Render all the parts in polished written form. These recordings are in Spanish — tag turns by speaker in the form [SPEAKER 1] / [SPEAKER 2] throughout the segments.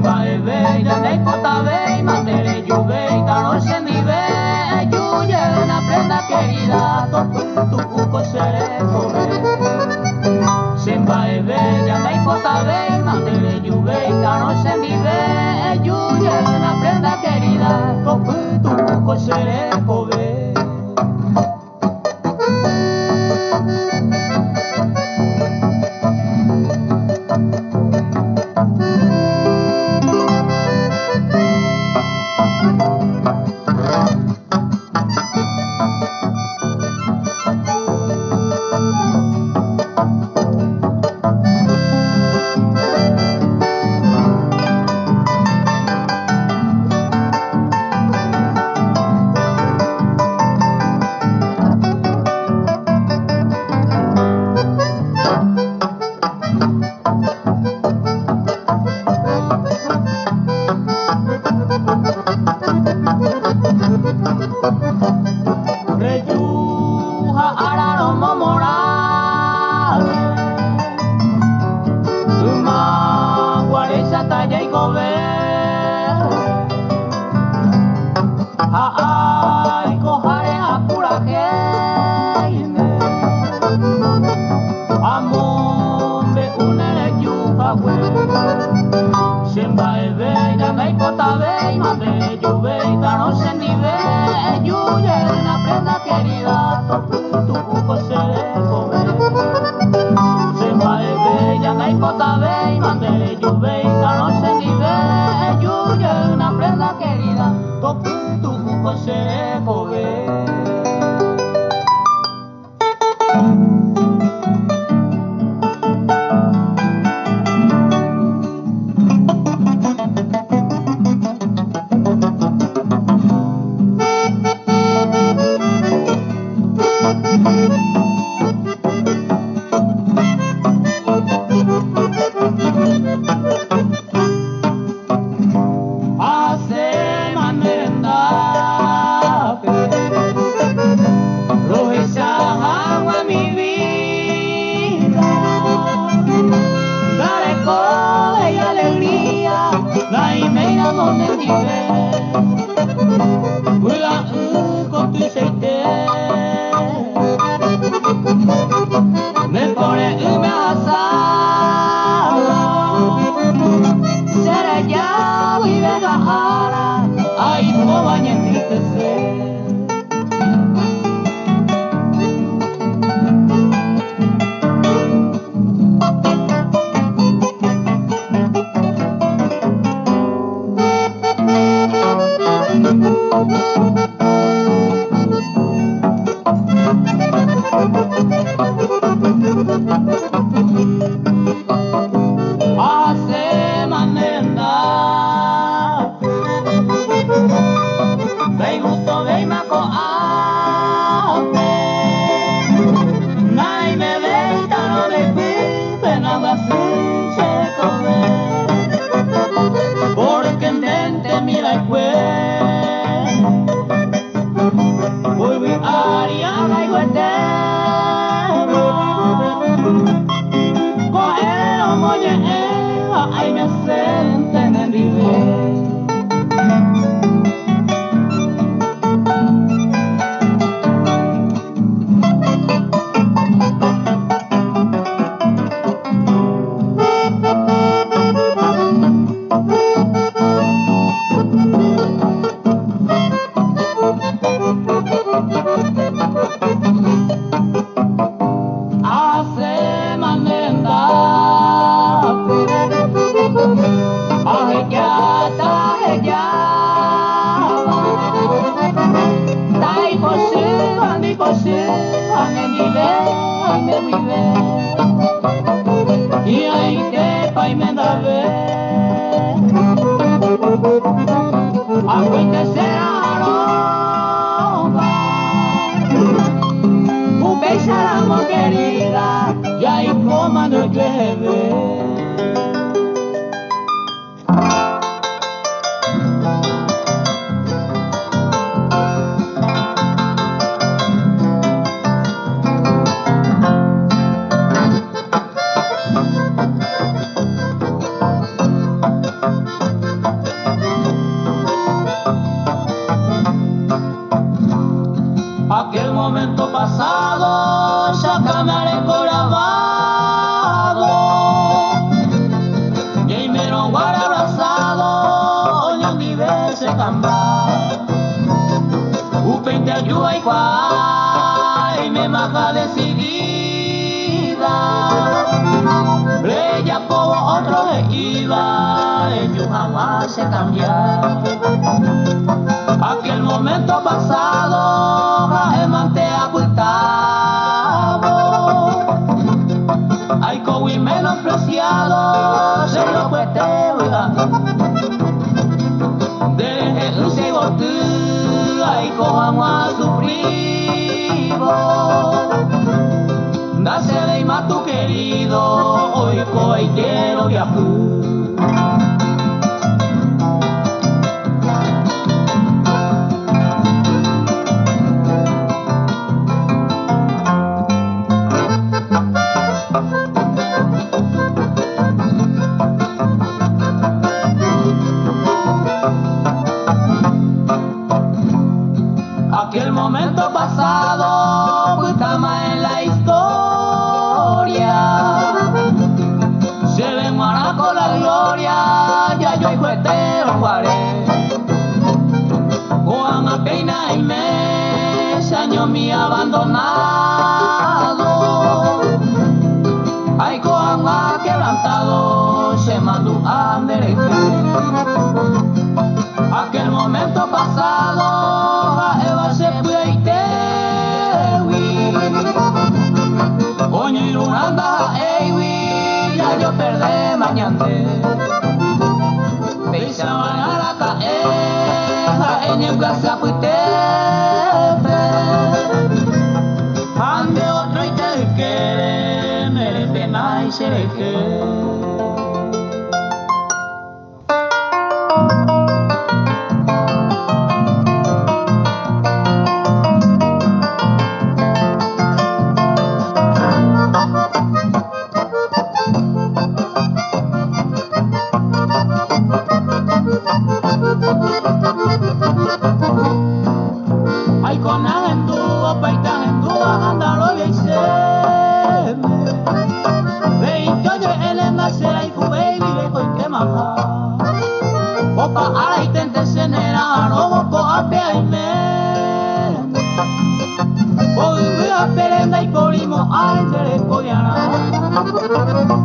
[SPEAKER 1] Sembaebe, janei kotabe, mandere yuve, taro sendive, yuye una prenda querida, topu tukuko sereko be. Sembaebe, janei kotabe, mandere yuve, taro sendive, yuye una prenda querida, topu tukuko sereko be. gamba upente ayuda y cual me maja decidida ella por otro iba ellos jamás se cambiar aquel momento pasado jamás te ocultado hay cowi menospreciado se lo puede desde un segundo hay coja sufrido nace de más tu querido hoy coi quiero viajar aquel momento pasado pues estamos en la historia se ve mara con la gloria ya yo hijo etero juaré Juan a peina y mes año mi abandonado ay Juan ha quebrantado se mandó a merecer aquel momento pasado yo perdé mañana Pisa manara cae en el casa fuiste ande otro y te quiere me pena y se le ay con en tu paitan en tu andalo y se veinte años en el nacer y fue y le coi que maja opa ara y tente senera no boco a peime hoy voy a perenda y corimo al de coyana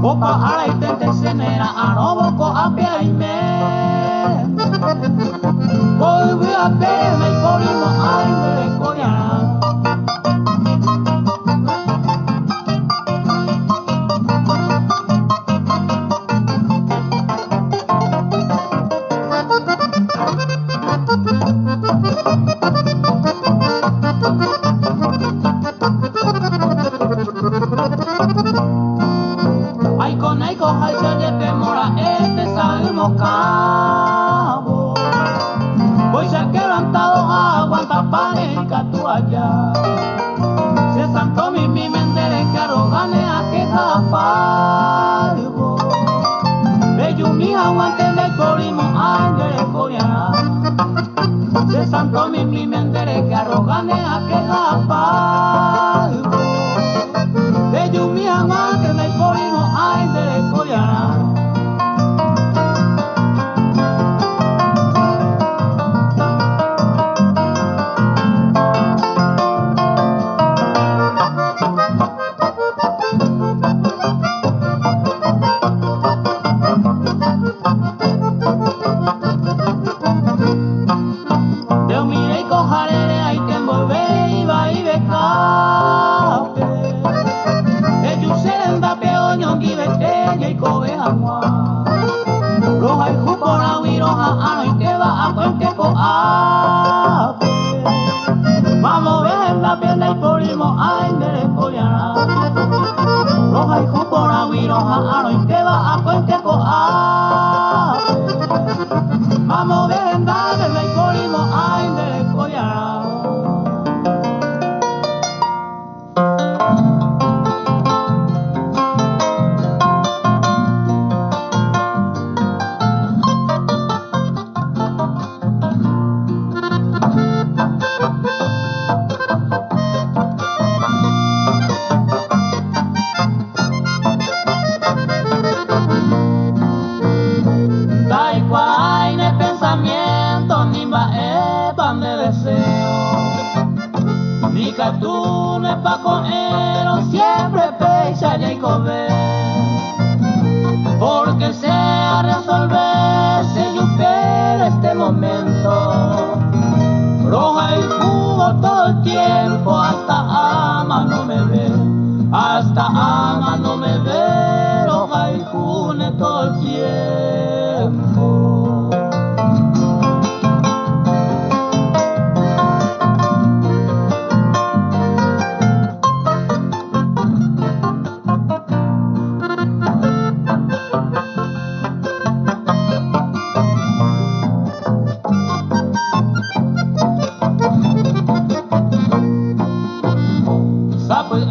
[SPEAKER 1] opa ara y tente senera no boco a peime hoy voy a perenda y corimo al de coyana ay con ay coja y se le mora salimos cabo hoy se ha quebrantado aguanta pareja tu allá se santo mi mendere que arrogane a que jafargo de yumi aguante de corimo ángel coreana se santo mi mendere que arrogane a que jafargo de yumi aguante de corimo ángel coreana Yo miré y cojaré ahí te envolvé tú no es pa' coero, siempre pesa y comer. Porque sea resolverse yo pero este momento. Roja y jugo todo el tiempo, hasta ama no me ve, hasta ama no me ve, roja y june todo el tiempo.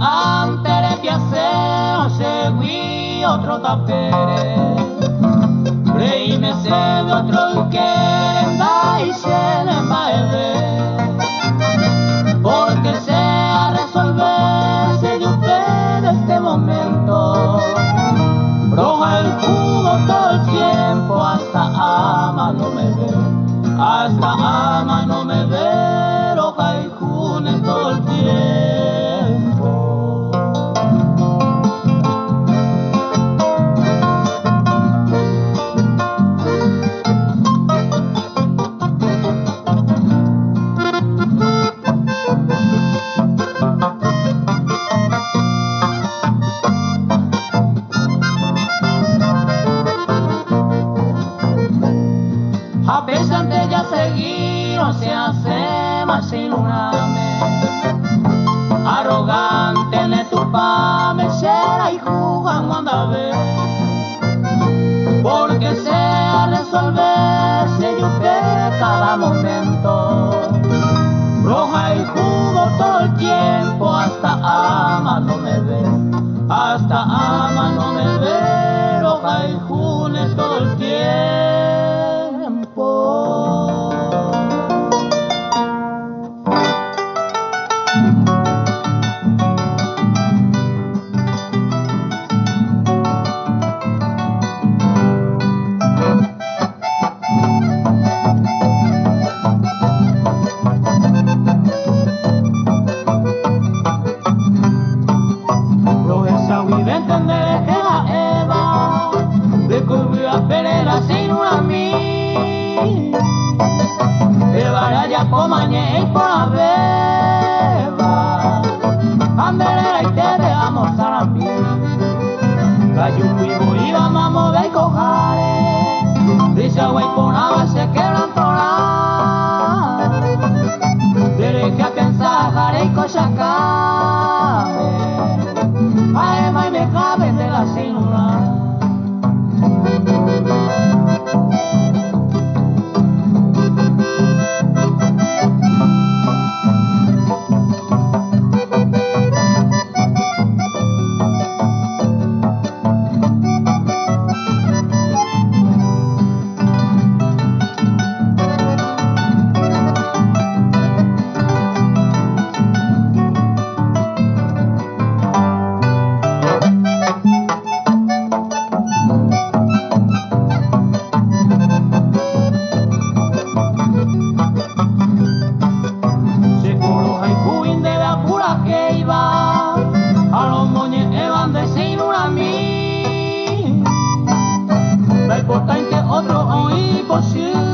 [SPEAKER 1] Antes de hacer seguí otro tapere, rey me se de otro que y se le porque sea resolverse yo de este momento. Roja el jugo todo el tiempo, hasta ama no me ve, hasta ama no me ve, roja y june todo el tiempo. A pesar de ya seguir, no se hace más sin una arrogante en tu pa me será y jugan manda ver, porque sea resolverse yo que cada momento. Roja y jugo todo el tiempo, hasta ama no me ve, hasta ama no me ve, roja y june todo el tiempo. Entender que la Eva descubrió a Perela sin una mí. Eva ya por mañana y por la beba. Anderera y te dejamos a mí. La yuquibo iba a mover y cojare. Dice güey por nada se quebran torar. Dere que a pensar jare y cochacame. Ay, mai me cabe de la célula. Otro hoy posible.